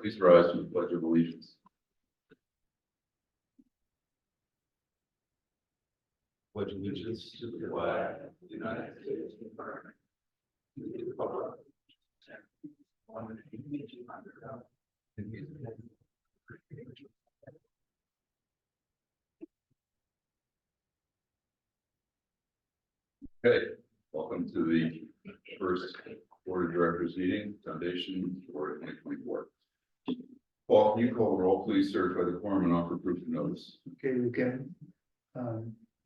Please rise to the Pledge of Allegiance. Pledge allegiance to the flag of the United States of America, to the republic of the Okay, welcome to the first Board of Directors meeting, Foundation for 2024. Paul, can you call the roll, please, certify the quorum and offer proof of notice? Okay, we can,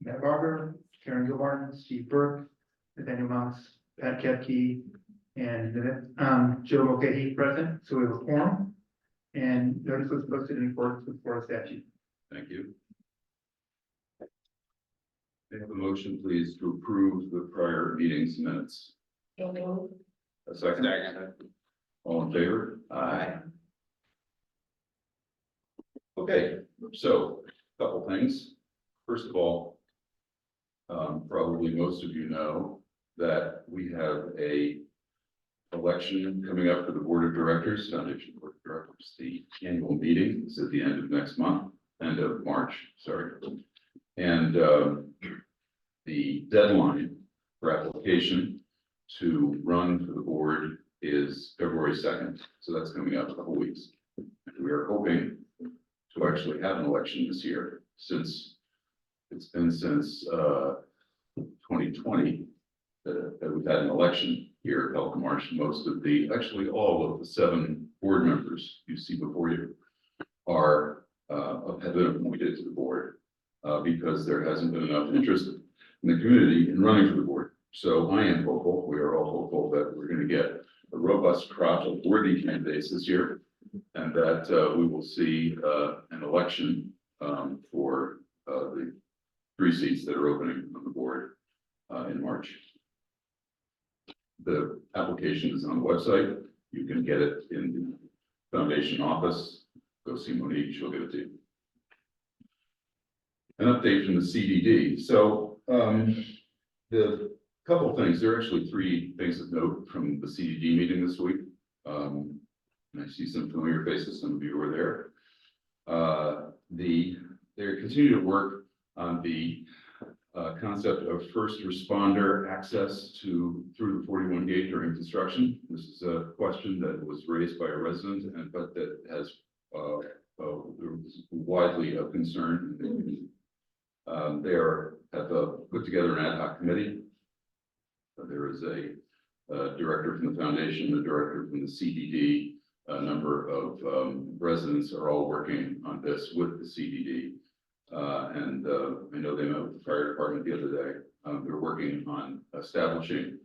Matt Barber, Karen Gilmartin, Steve Burke, Nathaniel Mouse, Pat Kepke, and Joe Mulcahy present, so we have a quorum. And notice was posted in accordance with Florida statute. Thank you. May I have a motion, please, to approve the prior meeting's minutes? A second. All in favor? Aye. Okay, so a couple things. First of all, probably most of you know that we have a election coming up for the Board of Directors, Foundation Board of Directors. The annual meeting is at the end of next month, end of March, sorry. And the deadline for application to run for the board is February 2nd. So that's coming up in a couple weeks. And we are hoping to actually have an election this year, since it's been since 2020 that we've had an election here held in March. Most of the, actually all of the 7 board members you see before you are have been appointed to the board because there hasn't been enough interest in the community in running for the board. So I am hopeful, we are all hopeful, that we're going to get a robust crop of worthy candidates this year, and that we will see an election for the 3 seats that are opening on the board in March. The application is on the website. You can get it in the foundation office. Go see Monique, she'll give it to you. An update from the CDD. So the couple things, there are actually 3 things of note from the CDD meeting this week. And I see some familiar faces, some of you were there. They continue to work on the concept of first responder access through the 41 gate during construction. This is a question that was raised by a resident, but that has widely of concern. They have put together an ad hoc committee. There is a director from the foundation, a director from the CDD. A number of residents are all working on this with the CDD. And I know they met with the fire department the other day. They're working on establishing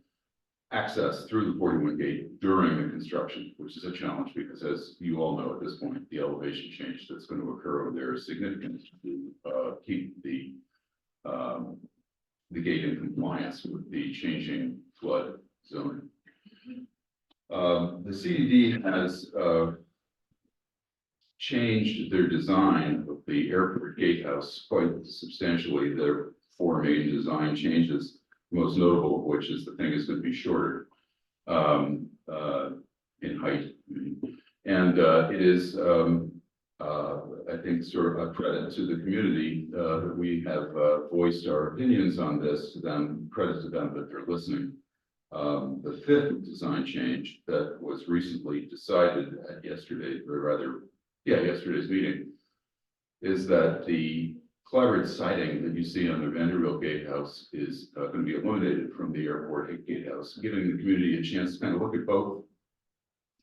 access through the 41 gate during the construction, which is a challenge because, as you all know at this point, the elevation change that's going to occur over there is significant to keep the gate in compliance with the changing flood zone. The CDD has changed their design of the airport gatehouse quite substantially. There are 4 main design changes, most notable of which is the thing is going to be shorter in height. And it is, I think, sort of a credit to the community that we have voiced our opinions on this to them, credit to them that they're listening. The 5th design change that was recently decided at yesterday's meeting is that the clapboard siding that you see on the Vanderbilt gatehouse is going to be eliminated from the airport gatehouse, giving the community a chance to kind of look at both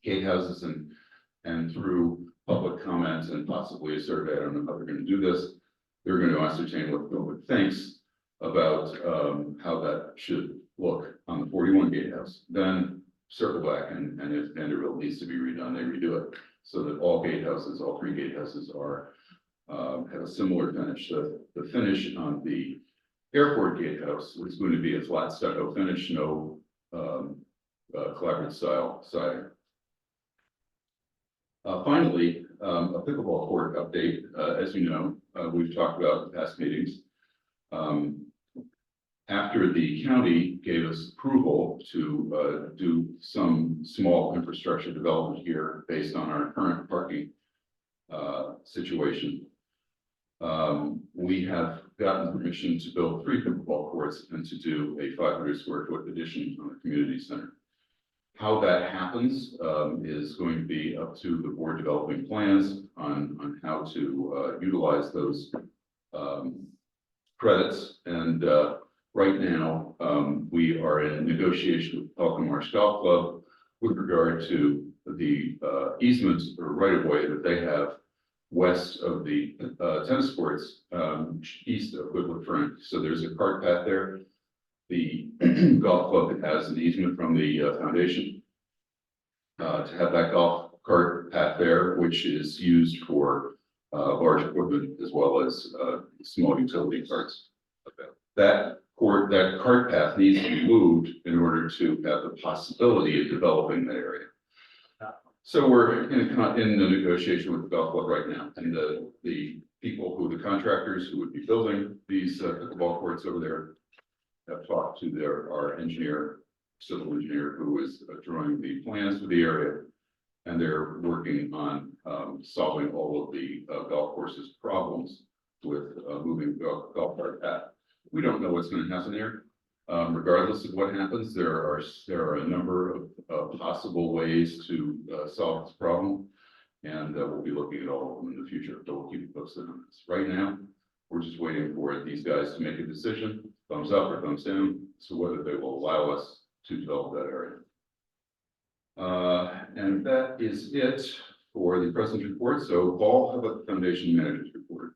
gatehouses and through public comments and possibly a survey. I don't know how they're going to do this. They're going to ascertain what the public thinks about how that should look on the 41 gatehouse. Then circle back and if Vanderbilt needs to be redone, they redo it so that all 3 gatehouses are have a similar finish. The finish on the airport gatehouse is going to be a flat stucco finish, no collaborative style siding. Finally, a pickleball court update. As you know, we've talked about in past meetings. After the county gave us approval to do some small infrastructure development here based on our current parking situation. We have gotten permission to build 3 pickleball courts and to do a 500 square foot addition on the community center. How that happens is going to be up to the board developing plans on how to utilize those credits. And right now, we are in negotiation with Pelican Marsh Golf Club with regard to the easements or right of way that they have west of the tennis courts, east of Woodland Front. So there's a cart path there. The golf club has an easement from the foundation to have that golf cart path there, which is used for large equipment as well as small utility carts. That cart path needs to be moved in order to have the possibility of developing that area. So we're in the negotiation with the golf club right now, and the people the contractors who would be building these pickleball courts over there have talked to our civil engineer, who is drawing the plans for the area, and they're working on solving all of the golf course's problems with moving golf cart path. We don't know what's going to happen there. Regardless of what happens, there are a number of possible ways to solve this problem, and we'll be looking at all of them in the future. So we'll keep you posted on this. Right now, we're just waiting for these guys to make a decision, thumbs up or thumbs down, so whether they will allow us to develop that area. And that is it for the president's report. So Paul, how about the foundation manager's report?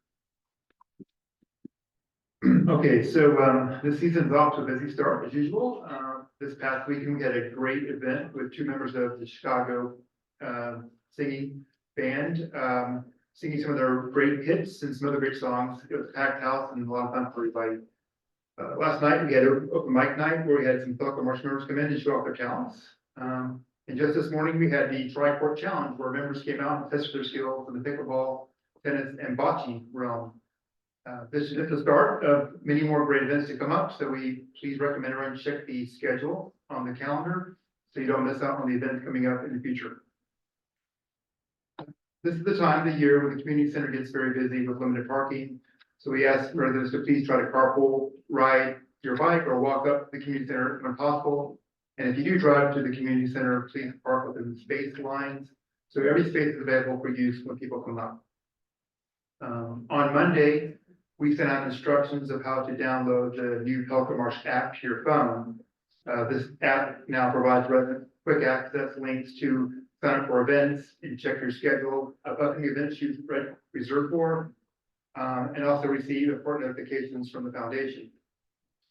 Okay, so this season's off to a busy start as usual. This past weekend we had a great event with 2 members of the Chicago singing band, singing some of their great hits and some other great songs. It was a packed house and a lot of fun for everybody. Last night we had an open mic night where we had some Pelican Marsh members come in and show off their talents. And just this morning we had the Tri-Court Challenge where members came out and tested their skills in the pickleball, tennis, and bocce realm. This is just the start of many more great events to come up, so we please recommend everyone check the schedule on the calendar so you don't miss out on the events coming up in the future. This is the time of the year when the community center gets very busy with limited parking, so we ask residents to please try to carpool, ride your bike, or walk up to the community center when possible. And if you do drive to the community center, please park within the space lines, so every space is available for use when people come up. On Monday, we sent out instructions of how to download the new Pelican Marsh app to your phone. This app now provides residents quick access links to sign up for events and check your schedule of upcoming events you've reserved for, and also receive important notifications from the foundation.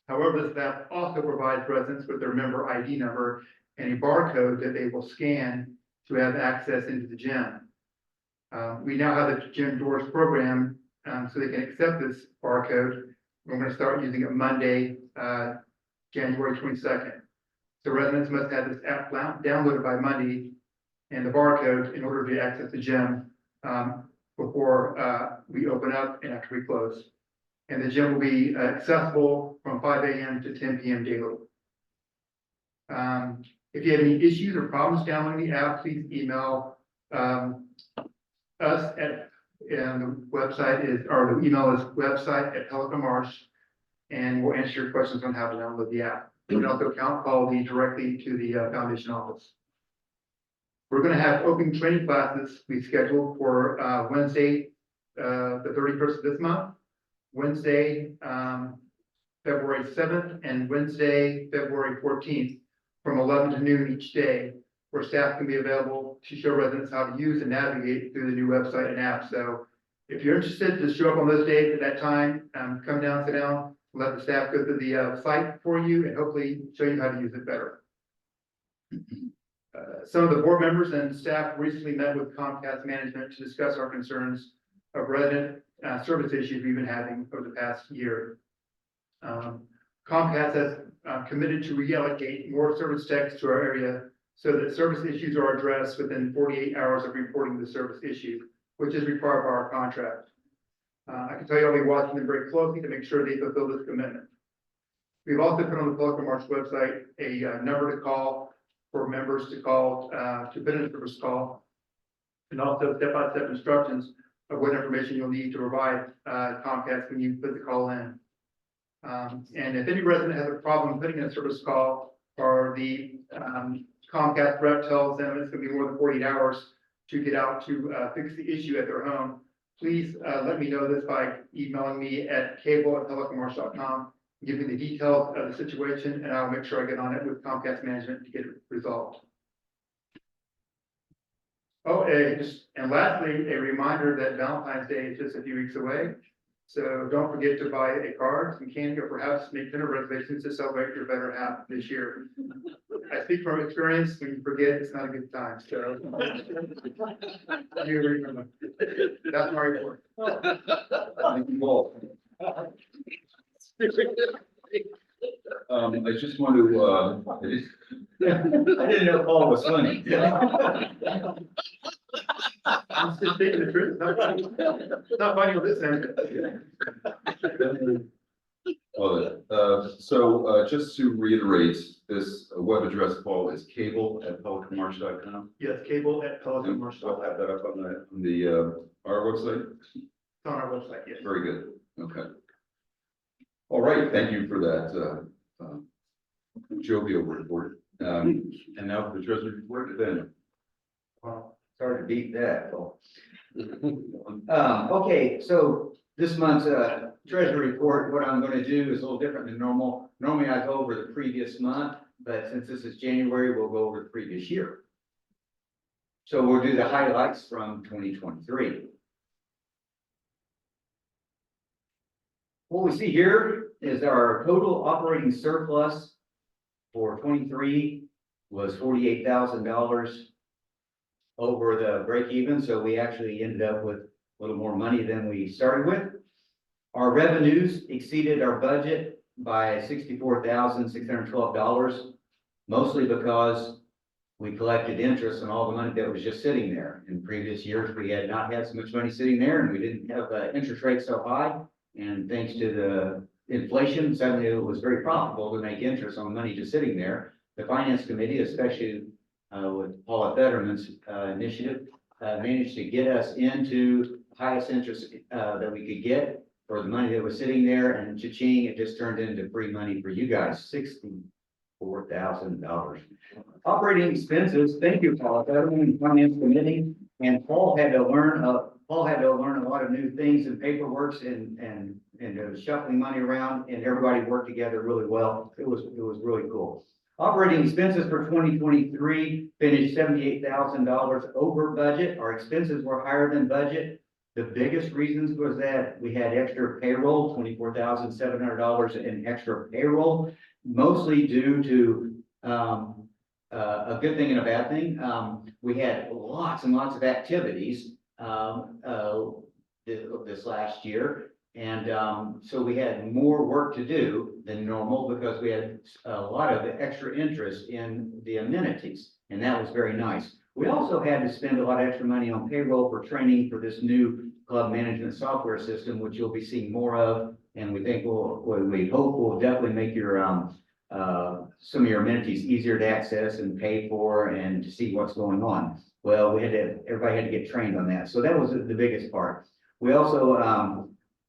However, this app also provides residents with their member ID number and a barcode that they will scan to have access into the gym. We now have the gym doors program so they can accept this barcode. We're going to start using it Monday, January 22nd. So residents must have this app downloaded by Monday and the barcode in order to access the gym before we open up and after we close. And the gym will be accessible from 5 a.m. to 10 p.m. daily. If you have any issues or problems downloading the app, please email us at the website is, or the email is website@Pelican Marsh, and we'll answer your questions on how to download the app. You can also call directly to the foundation office. We're going to have open training classes we scheduled for Wednesday, the 31st of this month, Wednesday, February 7th, and Wednesday, February 14th, from 11 to noon each day, where staff can be available to show residents how to use and navigate through the new website and app. So if you're interested, just show up on those days at that time, come down, sit down, let the staff go through the site for you and hopefully show you how to use it better. Some of the board members and staff recently met with Comcast management to discuss our concerns of resident service issues we've been having over the past year. Comcast has committed to reallocate more service techs to our area so that service issues are addressed within 48 hours of reporting the service issue, which is required by our contract. I can tell you I'll be watching them very closely to make sure they fulfill this commitment. We've also put on the Pelican Marsh website a number to call for members to call, to business members call, and also step-by-step instructions of what information you'll need to provide Comcast when you put the call in. And if any resident has a problem putting in a service call, or the Comcast rep tells them it's gonna be more than 48 hours to get out to fix the issue at their home, please let me know this by emailing me at cable@telecommerce.com. Give me the details of the situation, and I'll make sure I get on it with Comcast management to get it resolved. Oh, and lastly, a reminder that Valentine's Day is just a few weeks away. So don't forget to buy a card, some candy, or perhaps make dinner reservations to celebrate your better half this year. I speak from experience, when you forget, it's not a good time, so. You remember. That's my report. Thank you all. I just want to, I didn't know Paul was funny. I'm just stating the truth, not funny. Not funny with this end. so just to reiterate, this web address, Paul, is cable@telecommerce.com. Yes, cable@telecommerce. I'll have that up on the our website. It's on our website, yes. Very good. Okay. All right. Thank you for that jovial report. And now the treasury report, then. Wow. Sorry to beat that, Paul. Okay, so this month's treasury report, what I'm gonna do is a little different than normal. Normally I go over the previous month, but since this is January, we'll go over the previous year. So we'll do the highlights from 2023. What we see here is our total operating surplus for 23 was $48,000 over the break even. So we actually ended up with a little more money than we started with. Our revenues exceeded our budget by $64,612, mostly because we collected interest on all the money that was just sitting there. In previous years, we had not had so much money sitting there, and we didn't have interest rates so high. And thanks to the inflation, suddenly it was very profitable to make interest on money just sitting there. The finance committee, especially with Paula Fetterman's initiative, managed to get us into highest interest that we could get for the money that was sitting there, and cha-ching, it just turned into free money for you guys, $64,000. Operating expenses, thank you, Paula Fetterman, finance committee, and Paul had to learn a lot of new things and paperwork and shuffling money around, and everybody worked together really well. It was really cool. Operating expenses for 2023 finished $78,000 over budget. Our expenses were higher than budget. The biggest reasons was that we had extra payroll, $24,700 in extra payroll, mostly due to a good thing and a bad thing. We had lots and lots of activities this last year. And so we had more work to do than normal because we had a lot of extra interest in the amenities, and that was very nice. We also had to spend a lot of extra money on payroll for training for this new club management software system, which you'll be seeing more of, and we hope will definitely make your some of your amenities easier to access and pay for and to see what's going on. Well, everybody had to get trained on that, so that was the biggest part. We also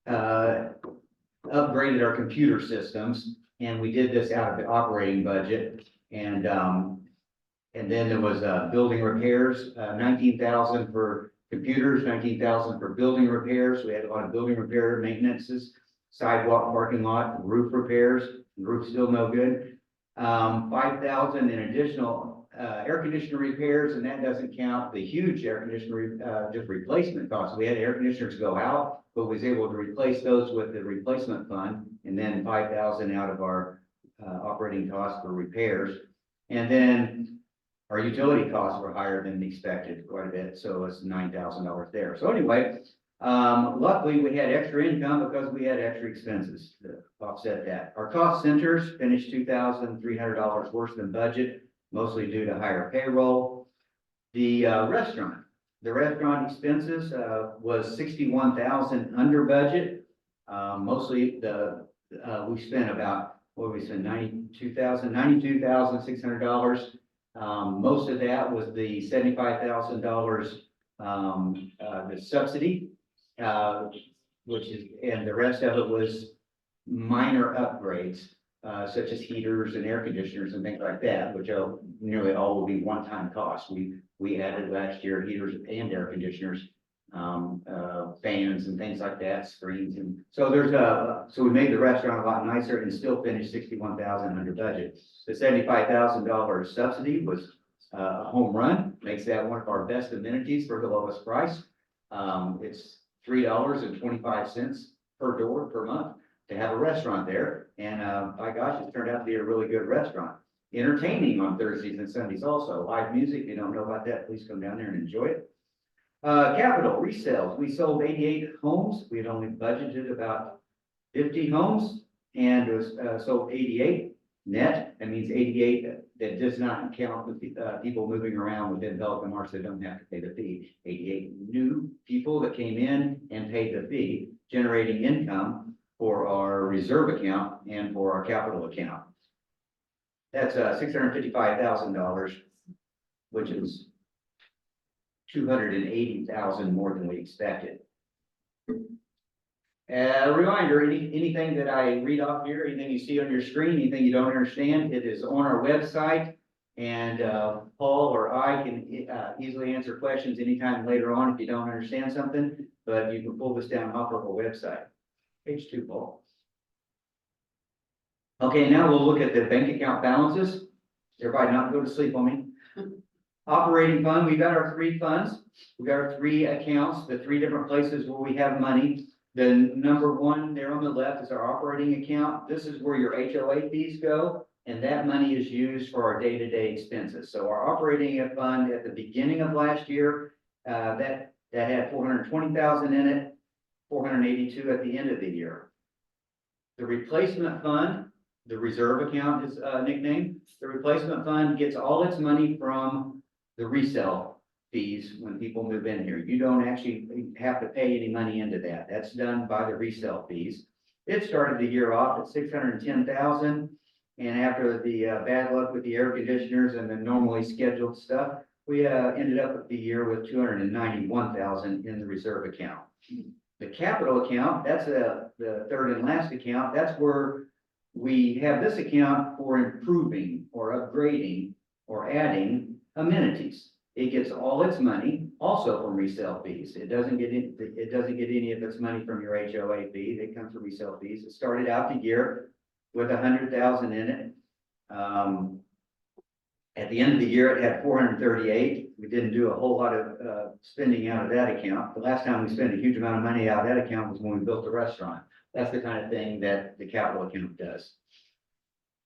upgraded our computer systems, and we did this out of the operating budget. And then there was building repairs, 19,000 for computers, 19,000 for building repairs. We had a lot of building repair maintenances, sidewalk, parking lot, roof repairs. The roof's still no good. 5,000 in additional air conditioner repairs, and that doesn't count the huge air conditioner just replacement costs. We had air conditioners go out, but was able to replace those with the replacement fund, and then 5,000 out of our operating costs for repairs. And then our utility costs were higher than expected quite a bit, so it's $9,000 there. So anyway, luckily we had extra income because we had extra expenses to offset that. Our cost centers finished $2,300 worse than budget, mostly due to higher payroll. The restaurant expenses was 61,000 under budget. Mostly we spent about, what did we spend, $92,600. Most of that was the $75,000 the subsidy and the rest of it was minor upgrades, such as heaters and air conditioners and things like that, which are nearly all will be one-time costs. We added last year heaters and air conditioners, fans and things like that, screens, and so so we made the restaurant a lot nicer and still finished 61,000 under budget. The $75,000 subsidy was a home run, makes that one of our best amenities for the lowest price. It's $3.25 per door per month to have a restaurant there, and by gosh, it's turned out to be a really good restaurant. Entertaining on Thursdays and Sundays also. Live music, if you don't know about that, please come down there and enjoy it. Capital resales, we sold 88 homes. We had only budgeted about 50 homes, and it was sold 88 net. That means 88 that does not count with people moving around within Pelican Marsh that don't have to pay the fee. 88 new people that came in and paid the fee, generating income for our reserve account and for our capital account. That's $655,000, which is 280,000 more than we expected. A reminder, anything that I read off here, anything you see on your screen, anything you don't understand, it is on our website, and Paul or I can easily answer questions anytime later on if you don't understand something, but you can pull this down off of our website. Page 2, Paul. Okay, now we'll look at the bank account balances. Everybody not go to sleep on me. Operating fund, we've got our 3 funds. We've got our 3 accounts, the 3 different places where we have money. The number 1 there on the left is our operating account. This is where your HOA fees go, and that money is used for our day-to-day expenses. So our operating fund at the beginning of last year, that had 420,000 in it, 482 at the end of the year. The replacement fund, the reserve account is nicknamed. The replacement fund gets all its money from the resale fees when people move in here. You don't actually have to pay any money into that. That's done by the resale fees. It started the year off at 610,000, and after the bad luck with the air conditioners and the normally scheduled stuff, we ended up with the year with 291,000 in the reserve account. The capital account, that's the third and last account. That's where we have this account for improving or upgrading or adding amenities. It gets all its money also from resale fees. It doesn't get any of its money from your HOA fee. They come from resale fees. It started out the year with 100,000 in it. At the end of the year, it had 438. We didn't do a whole lot of spending out of that account. The last time we spent a huge amount of money out of that account was when we built the restaurant. That's the kind of thing that the capital account does.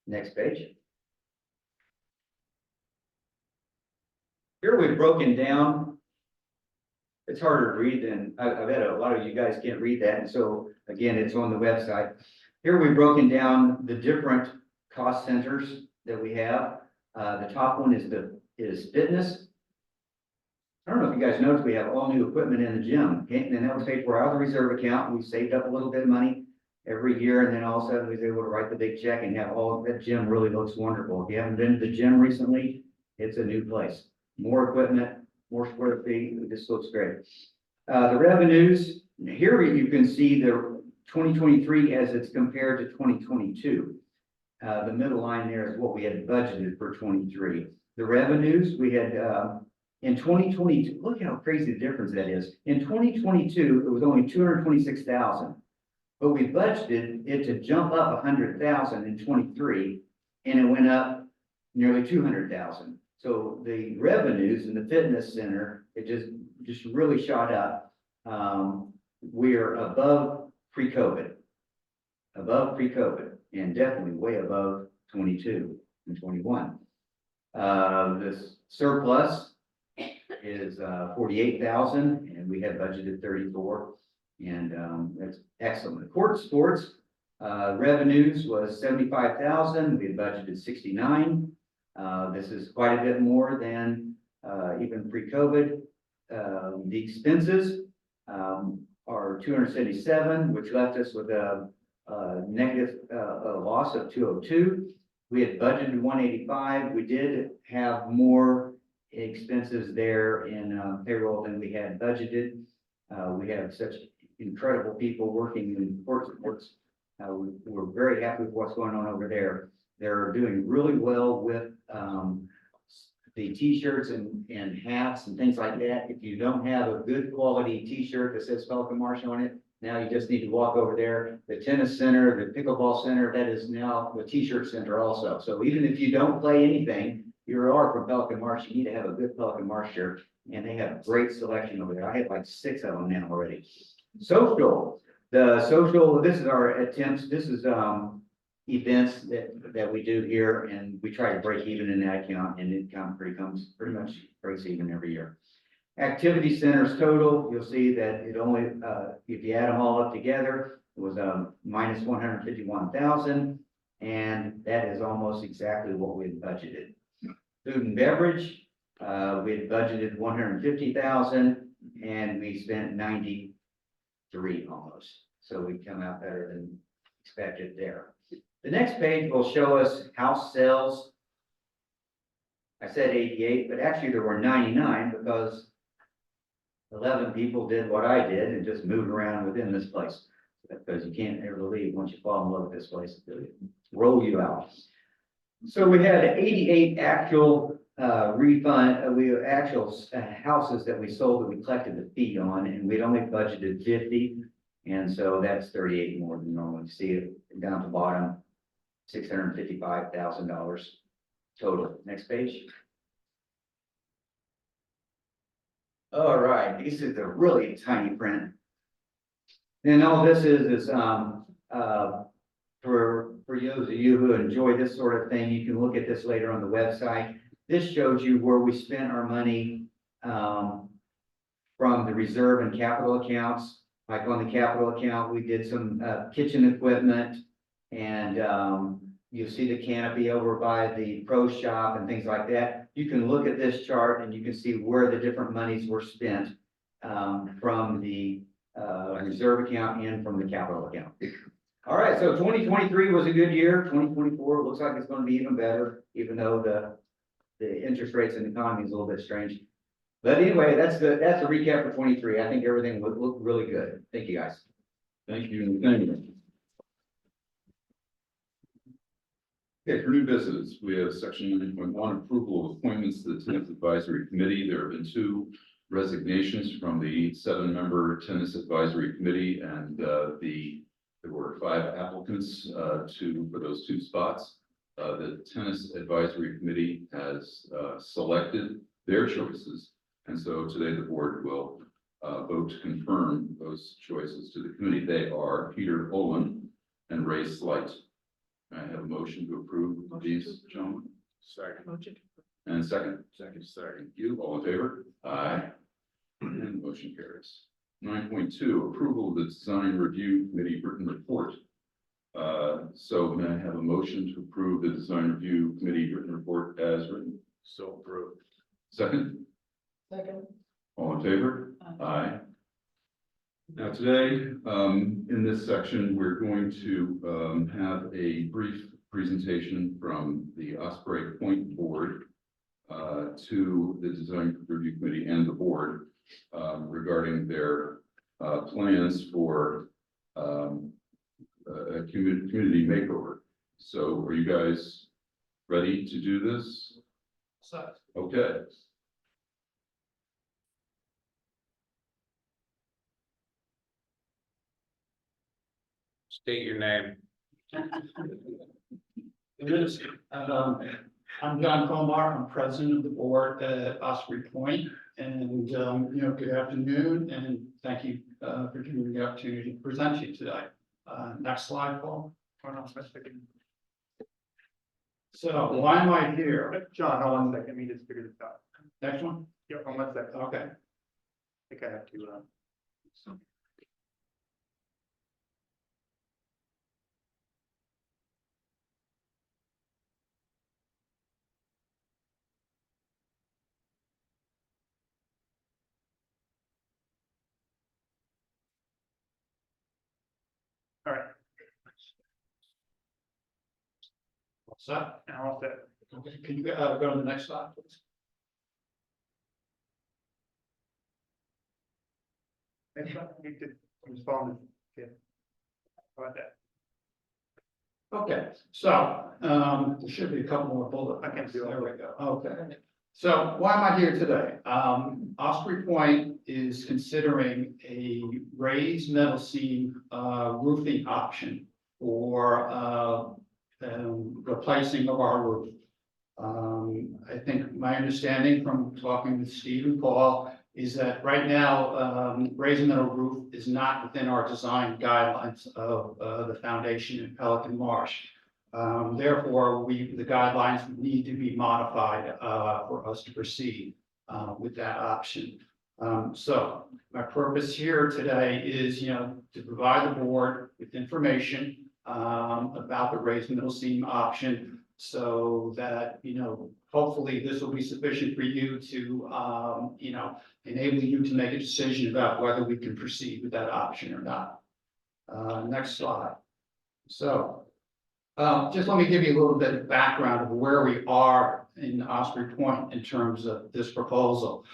Next page. Here we've broken down. It's harder to read than I bet a lot of you guys can't read that. And so again, it's on the website. Here we've broken down the different cost centers that we have. The top one is fitness. I don't know if you guys noticed, we have all new equipment in the gym. Okay? And that was paid for out of the reserve account. We saved up a little bit of money every year, and then all of a sudden we was able to write the big check and have all of that. Gym really looks wonderful. If you haven't been to the gym recently, it's a new place. More equipment, more square feet. This looks great. The revenues, here you can see the 2023 as it's compared to 2022. The middle line there is what we had budgeted for 23. The revenues we had in 2022, look how crazy the difference that is. In 2022, it was only 226,000, but we budgeted it to jump up 100,000 in 23, and it went up nearly 200,000. So the revenues in the fitness center, it just really shot up. We're above pre-COVID, and definitely way above 22 and 21. This surplus is 48,000, and we had budgeted 34, and that's excellent. Court sports revenues was 75,000. We had budgeted 69. This is quite a bit more than even pre-COVID. The expenses are 277, which left us with a negative loss of 202. We had budgeted 185. We did have more expenses there in payroll than we had budgeted. We have such incredible people working in court supports. We're very happy with what's going on over there. They're doing really well with, the t-shirts and hats and things like that. If you don't have a good quality t-shirt that says Pelican Marsh on it, now you just need to walk over there. The tennis center, the pickleball center, that is now the t-shirt center also. So even if you don't play anything, you are from Pelican Marsh, you need to have a good Pelican Marsh shirt. And they have great selection over there. I have like 6 of them now already. Social, this is our attempts, this is, events that we do here, and we try to break even in that account, and it comes pretty much breaks even every year. Activity centers total, you'll see that it only, if you add them all up together, it was minus 151,000, and that is almost exactly what we had budgeted. Food and beverage, we had budgeted 150,000, and we spent 93 almost. So we come out better than expected there. The next page will show us house sales. I said 88, but actually there were 99 because 11 people did what I did and just moved around within this place. Because you can't ever leave once you fall in love with this place, it'll roll you out. So we had 88 actual houses that we sold that we collected the fee on, and we'd only budgeted 50. And so that's 38 more than normal. You see it down at the bottom, $655,000 total. Next page. All right, this is a really tiny print. And all this is for those of you who enjoy this sort of thing, you can look at this later on the website. This shows you where we spent our money from the reserve and capital accounts. Like on the capital account, we did some kitchen equipment, and you'll see the canopy over by the pro shop and things like that. You can look at this chart and you can see where the different monies were spent from the reserve account and from the capital account. All right, so 2023 was a good year. 2024 looks like it's going to be even better, even though the interest rates in the economy is a little bit strange. But anyway, that's the recap for 23. I think everything would look really good. Thank you, guys. Thank you, Nathaniel. Okay, for new business, we have section 9.1, approval of appointments to the Tennis Advisory Committee. There have been 2 resignations from the 7-member Tennis Advisory Committee, and there were 5 applicants for those 2 spots. The Tennis Advisory Committee has selected their choices, and so today the board will vote to confirm those choices to the committee. They are Peter Olin and Ray Slight. I have a motion to approve these gentlemen. Second. Motion. And second. Second. Thank you. All in favor? Aye. And motion carries. 9.2, approval of the Design Review Committee written report. So may I have a motion to approve the Design Review Committee written report as written? So approved. Second. Second. All in favor? Aye. Now today, in this section, we're going to have a brief presentation from the Osprey Point Board to the Design Review Committee and the board regarding their plans for a community makeover. So are you guys ready to do this? Okay. State your name. I'm John Comar. I'm president of the board at Osprey Point, and good afternoon, and thank you for giving me the opportunity to present to you today. Next slide, Paul. So why am I here? John, hold on a second, let me just figure this out. Next one. Yeah, hold on 1 second. Okay. I think I have to, all right, What's that? and all set. Okay. Can you go to the next slide, please? Next one, you did Ms. Bowman. Okay. How about that? Okay, so, there should be a couple more bullet. I can do it. There we go. Okay. So why am I here today? Osprey Point is considering a raised metal seam, roofing option for, replacing of our roof. I think my understanding from talking with Steve and Paul is that right now, raised metal roof is not within our design guidelines of, the foundation in Pelican Marsh. Therefore, the guidelines need to be modified, for us to proceed, with that option. So my purpose here today is, to provide the board with information, about the raised middle seam option, so that, hopefully this will be sufficient for you to, enable you to make a decision about whether we can proceed with that option or not. Next slide. So, just let me give you a little bit of background of where we are in Osprey Point in terms of this proposal.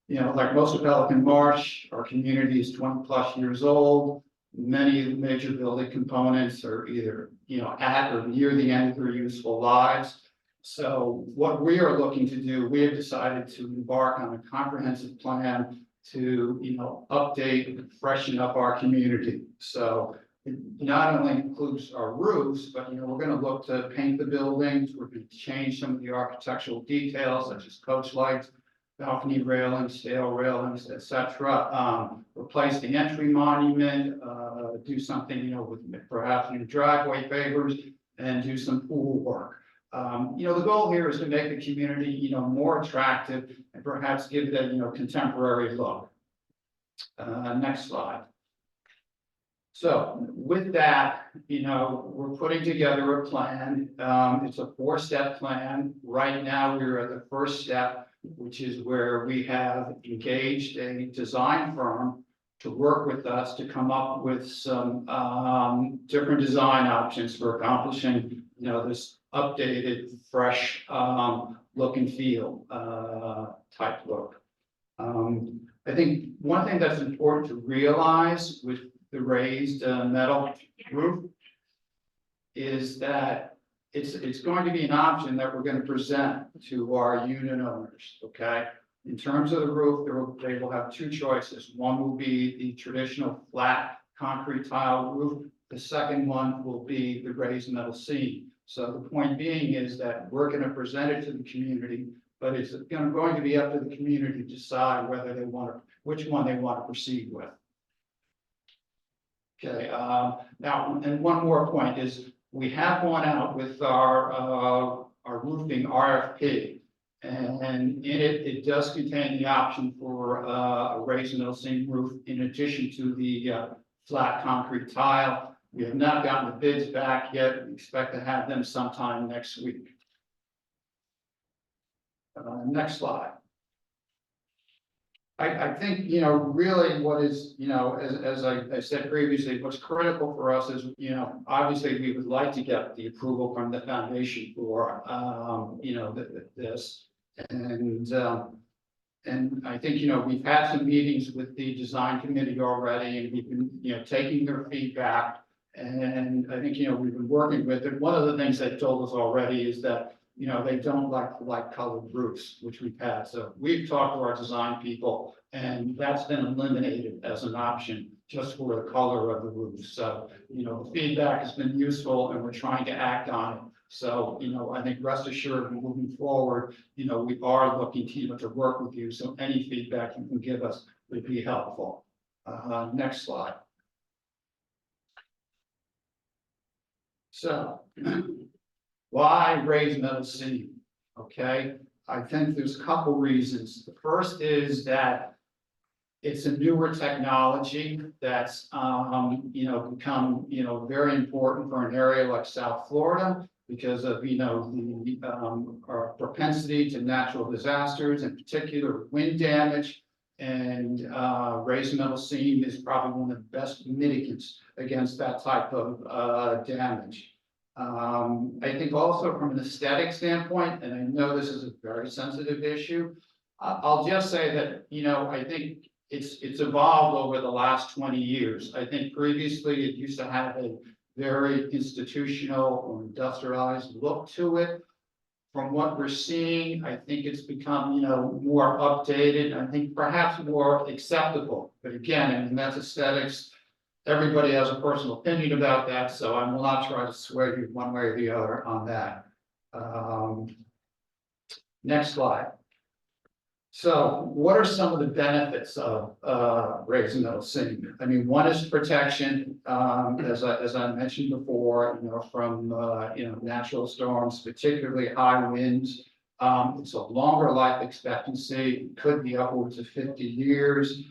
Like most of Pelican Marsh, our community is 20+ years old. Many of the major building components are either, at or near the end of their useful lives. So what we are looking to do, we have decided to embark on a comprehensive plan to, update and freshen up our community. So it not only includes our roofs, but, we're going to look to paint the buildings. We're going to change some of the architectural details such as coach lights, balcony railings, stale railings, etc. Replace the entry monument, do something, with perhaps new driveway pavers, and do some pool work. The goal here is to make the community, more attractive and perhaps give it a, contemporary look. Next slide. So with that, we're putting together a plan. It's a 4-step plan. Right now, we're at the first step, which is where we have engaged a design firm to work with us to come up with some different design options for accomplishing, this updated, fresh look and feel type look. I think one thing that's important to realize with the raised metal roof is that it's going to be an option that we're going to present to our unit owners, okay? In terms of the roof, they will have 2 choices. One will be the traditional flat concrete tile roof. The second one will be the raised metal seam. So the point being is that we're going to present it to the community, but it's going to be up to the community to decide whether they want to, which one they want to proceed with. Okay, now, and one more point is we have gone out with our roofing RFP, and in it does contain the option for a raised metal seam roof in addition to the flat concrete tile. We have not gotten the bids back yet. We expect to have them sometime next week. Next slide. I think, really what is, as I said previously, what's critical for us is, obviously we would like to get the approval from the foundation for, this. And I think, we've had some meetings with the design committee already, and we've been, taking their feedback. And I think, we've been working with it. One of the things they've told us already is that, they don't like light colored roofs, which we've had. So we've talked to our design people, and that's been eliminated as an option just for the color of the roof. So, the feedback has been useful, and we're trying to act on it. So, I think rest assured, moving forward, we are looking to work with you. So any feedback you can give us would be helpful. Next slide. So why raised metal seam? Okay, I think there's a couple reasons. The first is that it's a newer technology that's become very important for an area like South Florida because of our propensity to natural disasters, in particular wind damage. And raised metal seam is probably one of the best mitigants against that type of damage. I think also from an aesthetic standpoint, and I know this is a very sensitive issue, I'll just say that, I think it's evolved over the last 20 years. I think previously it used to have a very institutional or industrialized look to it. From what we're seeing, I think it's become, more updated, I think perhaps more acceptable. But again, I mean, that's aesthetics. Everybody has a personal opinion about that, so I will not try to sway you one way or the other on that. Next slide. So what are some of the benefits of raising metal seam? I mean, one is protection, as I mentioned before, from natural storms, particularly high winds. It's a longer life expectancy, could be upwards of 50 years.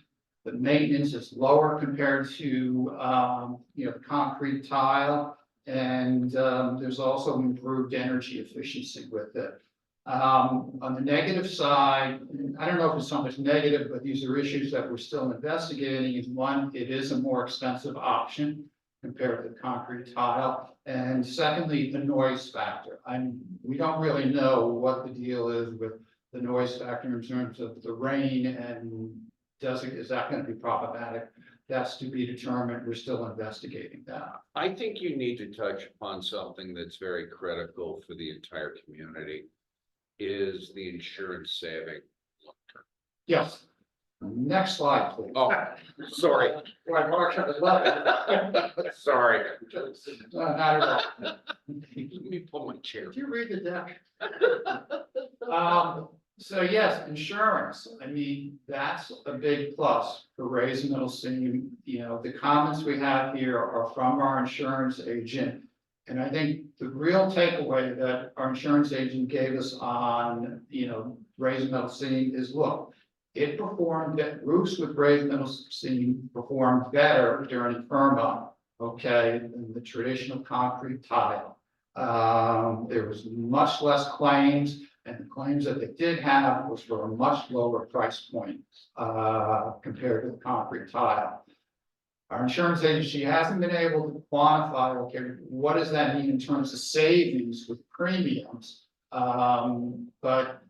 The maintenance is lower compared to concrete tile, and there's also improved energy efficiency with it. On the negative side, I don't know if it's so much negative, but these are issues that we're still investigating. Is one, it is a more expensive option compared to concrete tile. And secondly, the noise factor. We don't really know what the deal is with the noise factor in terms of the rain, and is that going to be problematic? That's to be determined. We're still investigating that. I think you need to touch upon something that's very critical for the entire community, is the insurance saving long term. Yes. Next slide, please. Oh, sorry, Well, Mark, I love it. sorry. Not at all. Let me pull my chair. Did you read the deck? So yes, insurance, I mean, that's a big plus for raising middle seam. The comments we have here are from our insurance agent. And I think the real takeaway that our insurance agent gave us on, raised metal seam is, look, roofs with raised metal seam performed better during Irma, okay, than the traditional concrete tile. There was much less claims, and the claims that they did have was for a much lower price point, compared to the concrete tile. Our insurance agency hasn't been able to quantify, okay, what does that mean in terms of savings with premiums? But,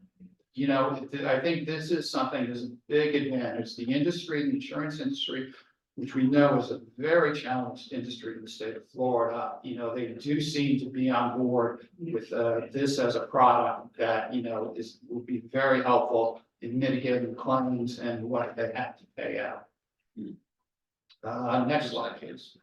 I think this is something that's a big advantage. The industry, the insurance industry, which we know is a very challenged industry in the state of Florida, they do seem to be on board with this as a product that, will be very helpful in mitigating claims and what they have to pay out. Next slide, please.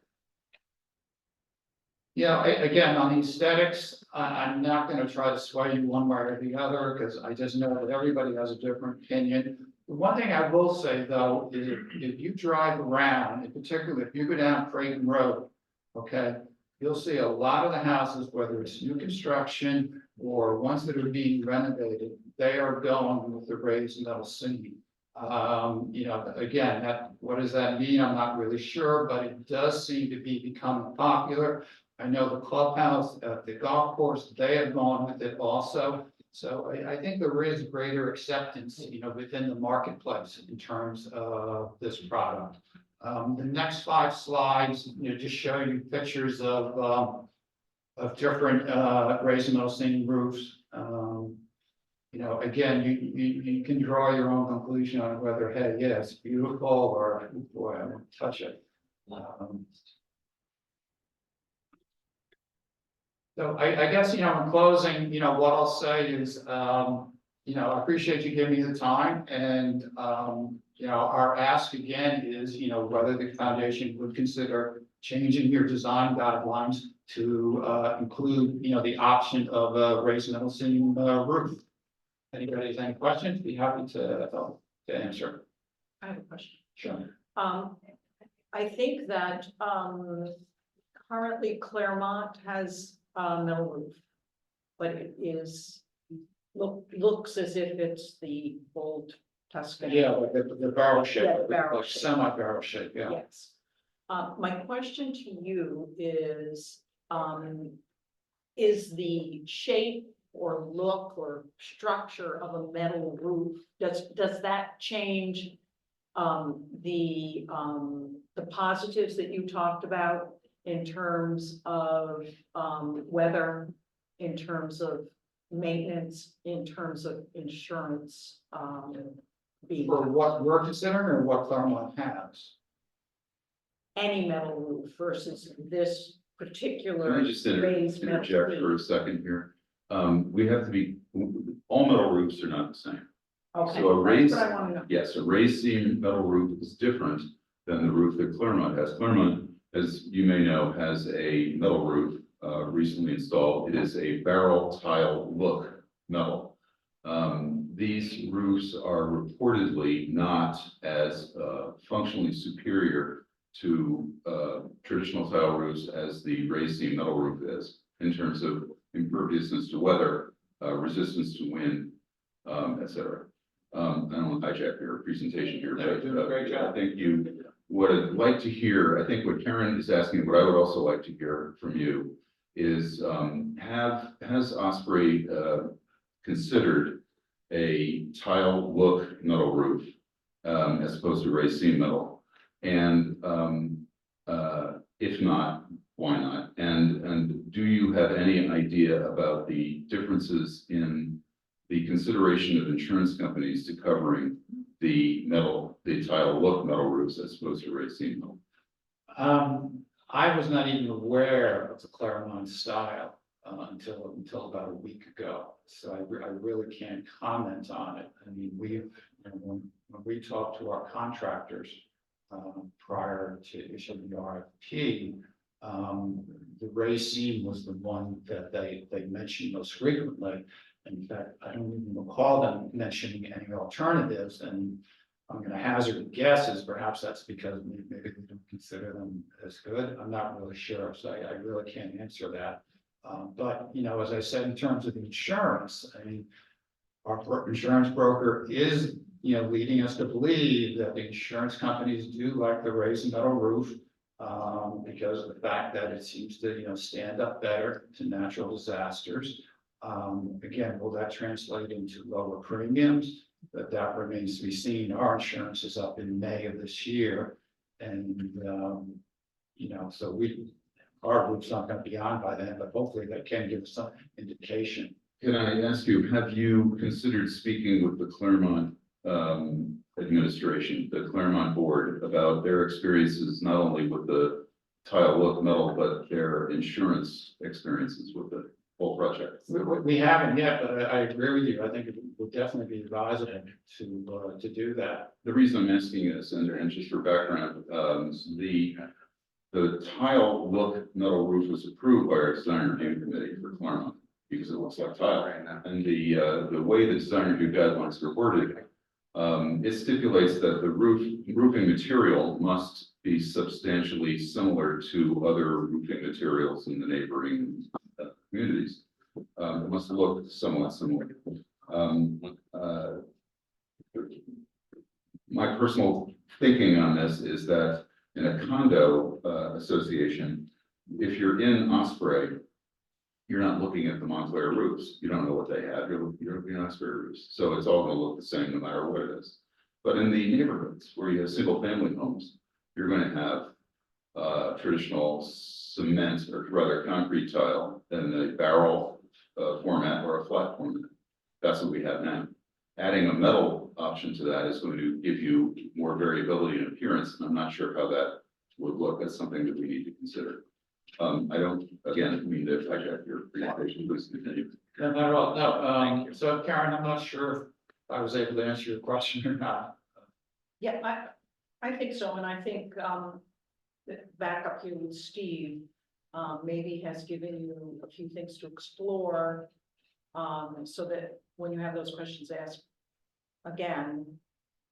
Again, on the aesthetics, I'm not going to try to sway you one way or the other, because I just know that everybody has a different opinion. The one thing I will say, though, is if you drive around, in particular, if you go down Creighton Road, okay, you'll see a lot of the houses, whether it's new construction or ones that are being renovated, they are going with the raised metal seam. Again, what does that mean? I'm not really sure, but it does seem to be becoming popular. I know the clubhouse, the golf course, they have gone with it also. So I think there is greater acceptance, within the marketplace in terms of this product. The next 5 slides, just show you pictures of different raised metal seam roofs. Again, you can draw your own conclusion on whether, hey, yeah, it's beautiful, or boy, I won't touch it. So I guess, in closing, what I'll say is, I appreciate you giving me the time, and, our ask again is, whether the foundation would consider changing your design guidelines to include, the option of a raised metal seam roof. Anybody has any questions? Be happy to answer. I have a question. Sure. I think that currently Claremont has a metal roof, but it looks as if it's the old Tuscan. Yeah, like the barrel shape, Yeah, barrel like shape. semi-barrel shape, yeah. Yes. My question to you is the shape or look or structure of a metal roof, does that change the positives that you talked about in terms of weather, in terms of maintenance, in terms of insurance? beam For house. what we're considering or what Claremont has? Any metal roof versus this Can particular I just raised metal interject for beam. a second here? We have to be, all metal roofs are not the same. Okay, So a that's raised, what I want to know. yes, a raised seam metal roof is different than the roof that Claremont has. Claremont, as you may know, has a metal roof recently installed. It is a barrel tile look metal. These roofs are reportedly not as functionally superior to traditional tile roofs as the raised seam metal roof is in terms of imperviousness to weather, resistance to wind, et cetera. I don't want to hijack your presentation here, No, but you're doing a great job. I think what I'd like to hear, I think what Karen is asking, what I would also like to hear from you is, has Osprey considered a tile look metal roof as opposed to raised seam metal? And if not, why not? And do you have any idea about the differences in the consideration of insurance companies to covering the tile look metal roofs as opposed to raised seam metal? I was not even aware of the Claremont style until about a week ago. So I really can't comment on it. I mean, when we talked to our contractors prior to issuing the RFP, the raised seam was the one that they mentioned most frequently. In fact, I don't even recall them mentioning any alternatives, and I'm gonna hazard a guess is perhaps that's because maybe they don't consider them as good. I'm not really sure, so I really can't answer that. But, you know, as I said, in terms of the insurance, I mean, our insurance broker is, you know, leading us to believe that the insurance companies do like the raised metal roof because of the fact that it seems to, you know, stand up better to natural disasters. Again, will that translate into lower premiums? That remains to be seen. Our insurance is up in May of this year. And, you know, so our roof's not gonna be on by then, but hopefully that can give us some indication. Can I ask you, have you considered speaking with the Claremont administration, the Claremont board, about their experiences, not only with the tile look metal, but their insurance experiences with the whole project? We haven't yet, but I agree with you. I think it would definitely be advisable to do that. The reason I'm asking this, and just for background, the tile look metal roof was approved by our design review committee for Claremont because it looks like tile. And the way the design review guidelines are worded, it stipulates that the roofing material must be substantially similar to other roofing materials in the neighboring communities. It must look somewhat similar. My personal thinking on this is that in a condo association, if you're in Osprey, you're not looking at the Montclair roofs. You don't know what they have. You're looking at Osprey roofs. So it's all going to look the same no matter what it is. But in the neighborhoods where you have single family homes, you're going to have traditional cement or rather concrete tile in the barrel format or a flat format. That's what we have now. Adding a metal option to that is going to give you more variability in appearance, and I'm not sure how that would look. That's something that we need to consider. I don't, again, mean to hijack your presentation, please continue. No, not at all. No, so Karen, I'm not sure if I was able to answer your question or not. Yeah, I think so, and I think, back up here with Steve, maybe has given you a few things to explore. So that when you have those questions asked again,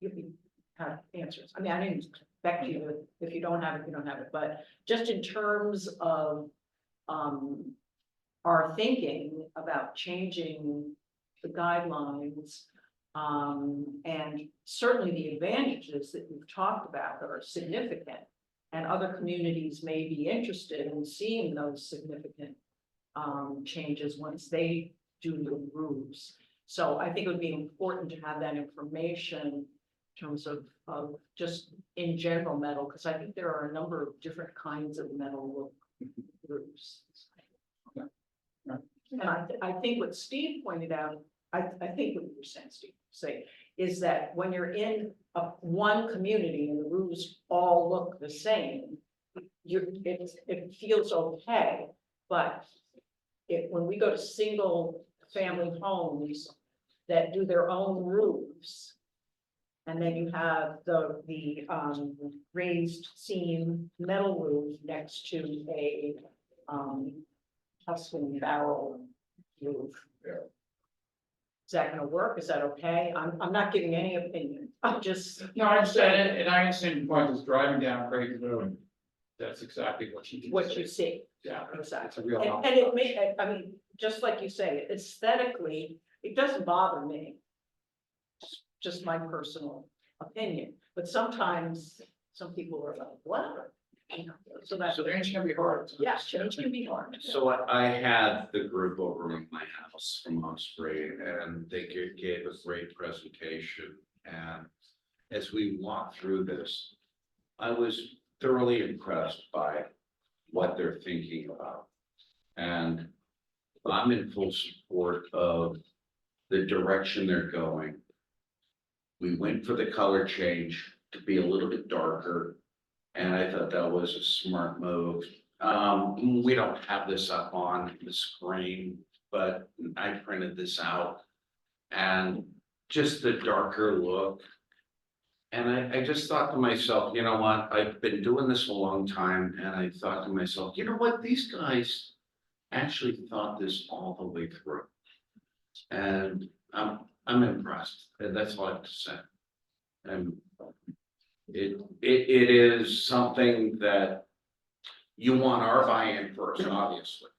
you have answers. I mean, I didn't expect you to, if you don't have it, you don't have it, but just in terms of, our thinking about changing the guidelines, and certainly the advantages that you've talked about are significant. And other communities may be interested in seeing those significant changes once they do the roofs. So I think it would be important to have that information in terms of just in general metal, because I think there are a number of different kinds of metal roofs. And I think what Steve pointed out, I think what you were saying, Steve, is that when you're in one community and the roofs all look the same, it feels okay, but when we go to single family homes that do their own roofs, and then you have the raised seam metal roof next to a Tuscan barrel roof. Is that gonna work? Is that okay? I'm not giving any opinion. I'm just. No, I understand it, and I understand your point, is driving down Craig Road. That's exactly what you. What you see, Yeah. exactly. It's a real. And it may, I mean, just like you say, aesthetically, it doesn't bother me. It's just my personal opinion, but sometimes some people are like, whatever. You know, so that's, So change can be hard. yeah, change can be hard. So I had the group over at my house from Osprey, and they gave a great presentation. And as we walked through this, I was thoroughly impressed by what they're thinking about. And I'm in full support of the direction they're going. We went for the color change to be a little bit darker, and I thought that was a smart move. We don't have this up on the screen, but I printed this out. And just the darker look. And I just thought to myself, you know what, I've been doing this a long time, and I thought to myself, you know what, these guys actually thought this all the way through. And I'm impressed, and that's all I have to say. And it is something that you want our buy-in first, obviously.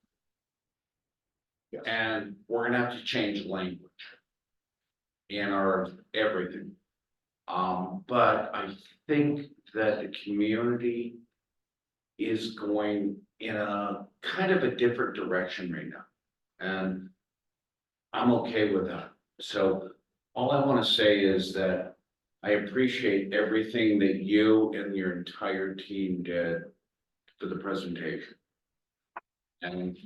Yes. And we're gonna have to change language in our everything. But I think that the community is going in a kind of a different direction right now. And I'm okay with that. So all I want to say is that I appreciate everything that you and your entire team did for the presentation. And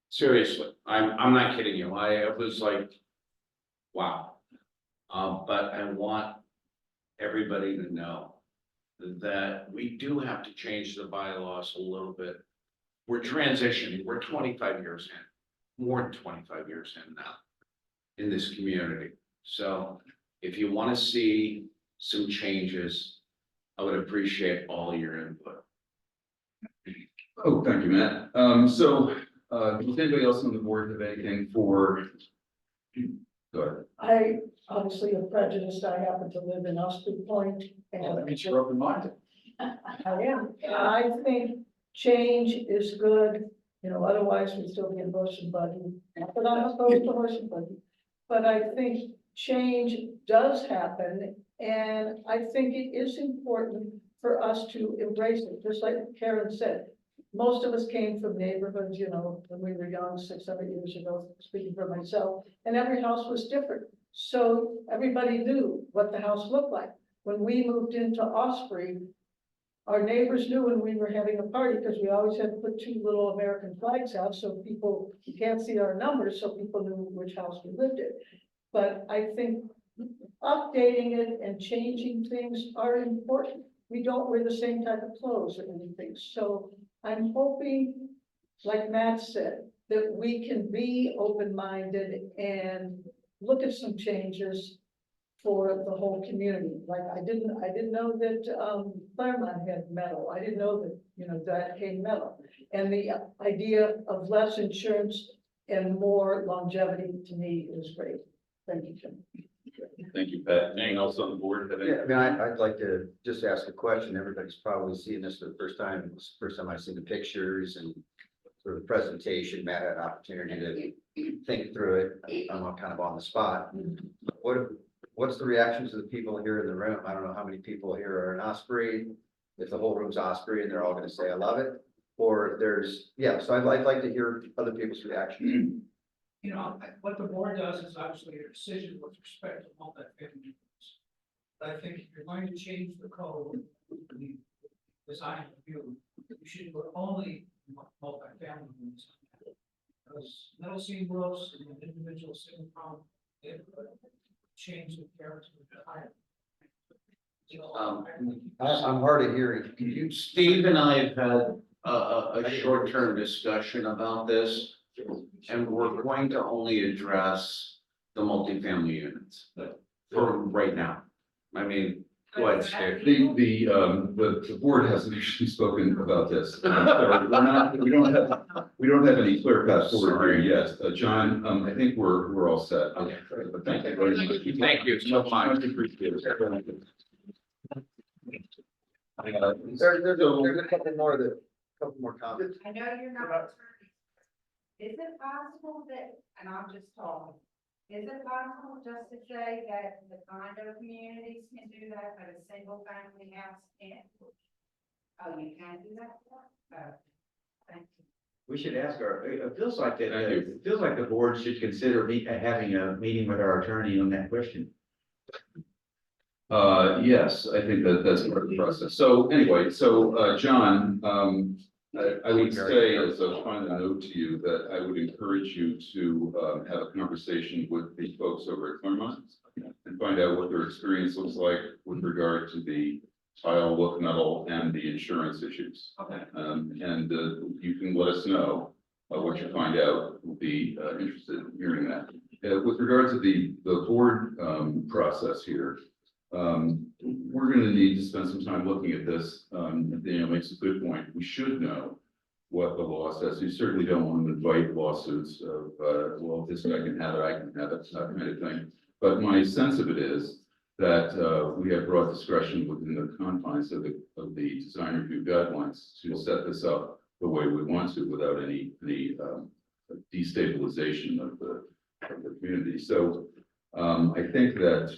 seriously, I'm not kidding you. I was like, wow. But I want everybody to know that we do have to change the bylaws a little bit. We're transitioning, we're 25 years in, more than 25 years in now in this community. So if you want to see some changes, I would appreciate all your input. Oh, thank you, Matt. Does anybody else on the board have anything for? Go ahead. I obviously am prejudiced. I happen to live in Osprey Point. Well, that means you're open-minded. I am, and I think change is good, you know, otherwise we still get horse and buggy. Not that I'm opposed to horse and buggy, but I think change does happen, and I think it is important for us to embrace it, just like Karen said. Most of us came from neighborhoods, you know, when we were young, 6-7 years ago, speaking for myself, and every house was different. So everybody knew what the house looked like. When we moved into Osprey, our neighbors knew when we were having a party, because we always had to put 2 little American flags out, so people, you can't see our numbers, so people knew which house we lived in. But I think updating it and changing things are important. We don't wear the same type of clothes or anything, so I'm hoping, like Matt said, that we can be open-minded and look at some changes for the whole community. Like I didn't know that Claremont had metal. I didn't know that, you know, that came metal. And the idea of less insurance and more longevity to me is great. Thank you, Jim. Thank you, Pat. Anything else on the board? Have any- Yeah, I mean, I'd like to just ask a question. Everybody's probably seeing this for the first time. It was the first time I've seen the pictures and sort of the presentation. Matt had an opportunity to think through it. I'm kind of on the spot. What's the reactions of the people here in the room? I don't know how many people here are in Osprey. If the whole room's Osprey and they're all gonna say, I love it. Or so I'd like to hear other people's reactions. You know, what the board does is obviously a decision with respect to multifamily units. But I think if you're going to change the code, the design review, you should put only multifamily units. Because metal seam roofs and individual single family, change the character of the hire. I'm hard of hearing. Can you? Steve and I have had a short-term discussion about this, and we're going to only address the multifamily units for right now. I mean, go ahead, Steve. The board hasn't actually spoken about this. So we don't have any clear path forward here yet. John, I think we're all set. Okay. But thank you very much. Thank you so much. Much appreciated. There's a couple more comments. I know you're not attorneys. Is it possible that, and I'm just talking, is it possible just to say that the condo communities can do that, but a single family house can't? Oh, you can do that? Oh, thank you. We should ask it feels like that, Thank you. it feels like the board should consider having a meeting with our attorney on that question. Yes, I think that's part of the process. So anyway, John, I would say as a final note to you that I would encourage you to have a conversation with the folks over at Claremont and find out what their experience looks like with regard to the tile, look, metal, and the insurance issues. Okay. And you can let us know what you find out. We'll be interested in hearing that. With regard to the board process here, we're going to need to spend some time looking at this. Daniel makes a good point. We should know what the law says. You certainly don't want to invite lawsuits of, well, this guy can have it, I can have it, that kind of thing. But my sense of it is that we have broad discretion within the confines of the design review guidelines to set this up the way we want to without any destabilization of the community. So I think that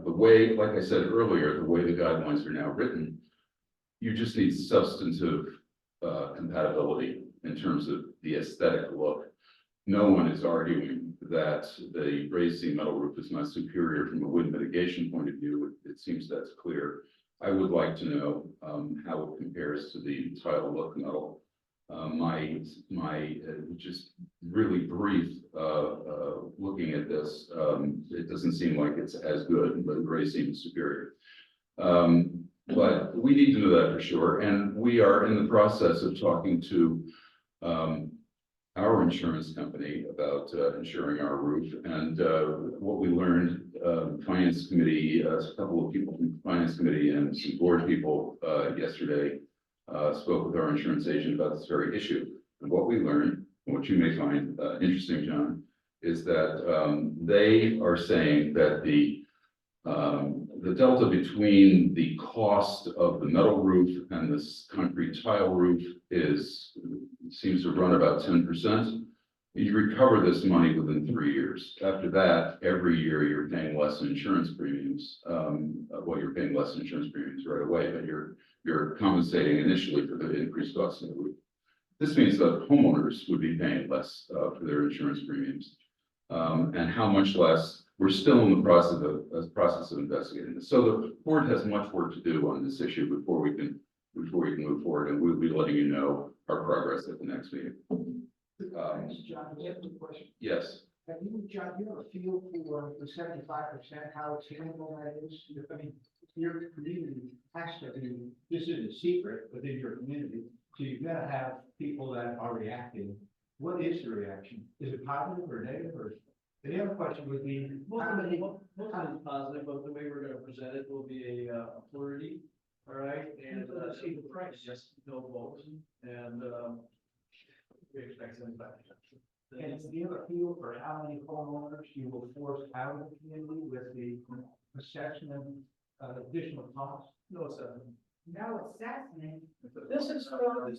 the way, like I said earlier, the way the guidelines are now written, you just need substantive compatibility in terms of the aesthetic look. No one is arguing that the raised seam metal roof is not superior from a wind mitigation point of view. It seems that's clear. I would like to know how it compares to the tile look metal. My just really brief looking at this, it doesn't seem like it's as good, but raised seam is superior. But we need to know that for sure, and we are in the process of talking to our insurance company about insuring our roof. And what we learned, finance committee, a couple of people from the finance committee and some board people yesterday spoke with our insurance agent about this very issue. And what we learned, and what you may find interesting, John, is that they are saying that the delta between the cost of the metal roof and this concrete tile roof seems to run about 10%. You recover this money within 3 years. After that, every year you're paying less insurance premiums. Well, you're paying less insurance premiums right away, but you're compensating initially for the increased cost of the roof. This means that homeowners would be paying less for their insurance premiums. And how much less, we're still in the process of investigating this. So the board has much work to do on this issue before we can move forward, and we'll be letting you know our progress at the next meeting. John, we have a question. Yes. Have you, John, you have a feel for the 75%, how attainable that is? I mean, your community has to be, this isn't a secret within your community, so you've got to have people that are reacting. What is the reaction? Is it positive or negative, or? The other question would be, how many? Most of it's positive, but the way we're gonna present it will be a plurality, all right? And Let's see the price. yes, no votes, and we expect 75%. And do you have a feel for how many homeowners you will force out of the community with the assessment of additional costs? No assessment. No assessment. This is from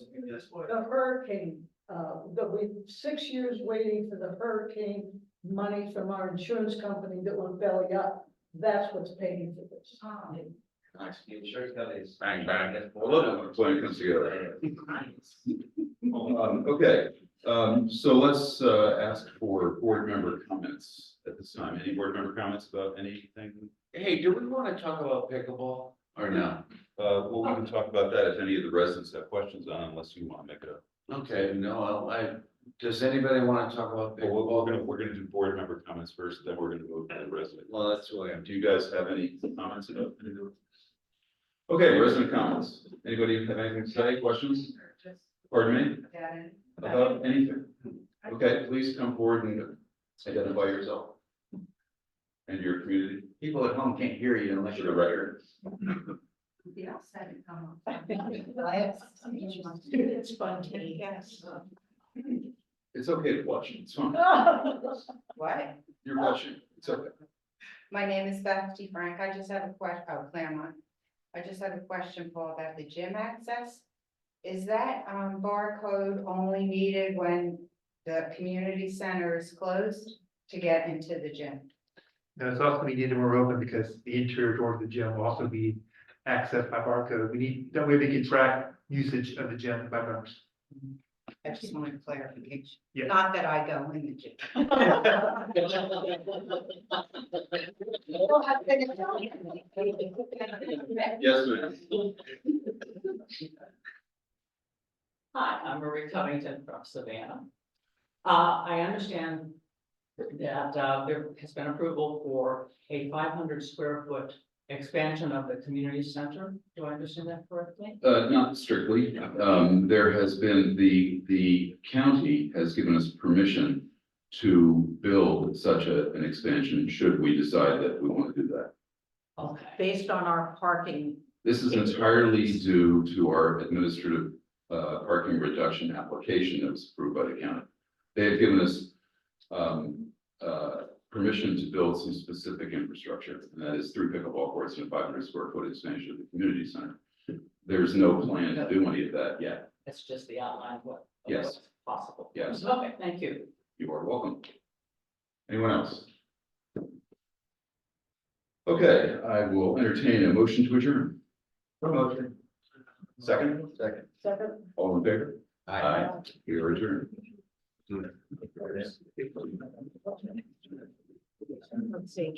the hurricane, we 6 years waiting for the hurricane money from our insurance company that went belly up. That's what's paying for this. The insurance companies. Bang, bang. Plan comes together. Okay, so let's ask for board member comments at this time. Any board member comments about anything? Hey, do we want to talk about pickleball or no? Well, we can talk about that if any of the residents have questions on, unless you want to make it up. Okay, no, Does anybody want to talk about? Well, we're gonna do board member comments first, then we're gonna move to the resident. Well, that's the way I'm. Do you guys have any comments about? Okay, resident comments. Anybody have anything to say, questions? Pardon me? About anything? Okay, please come forward and identify yourself and your community People at home can't hear you unless for you're the record. The outside come It's spontaneous. It's okay to watch, it's fine. What? You're watching, it's okay. My name is Beth T. Frank. I just have a question, Claremont. I just have a question, Paul, about the gym access. Is that, barcode only needed when the community center is closed to get into the gym? Now, it's also we need to more open because the interior door of the gym will also be accessed by barcode. We need, that way we can track usage of the gym by members. I just wanted clarification. Yeah. Not that I go in the gym. Yes, ma'am. Hi, I'm Marie Covington from Savannah. I understand that there has been approval for a 500 square foot expansion of the community center. Do I understand that correctly? Not strictly. There has been, the county has given us permission to build such an expansion, should we decide that we want to do that. Okay. Based on our parking, This is entirely due to our administrative parking reduction application that was approved by the county. They have given us permission to build some specific infrastructure, and that is 3 pickleball courts and a 500 square foot expansion of the community center. There's no plan to do any of that yet. It's just the outline of what. of Yes. what's possible. Yes. Okay, thank you. You are welcome. Anyone else? Okay, I will entertain a motion to adjourn. Promotion. Second, Second. all in favor? Aye. We are adjourned. let's see.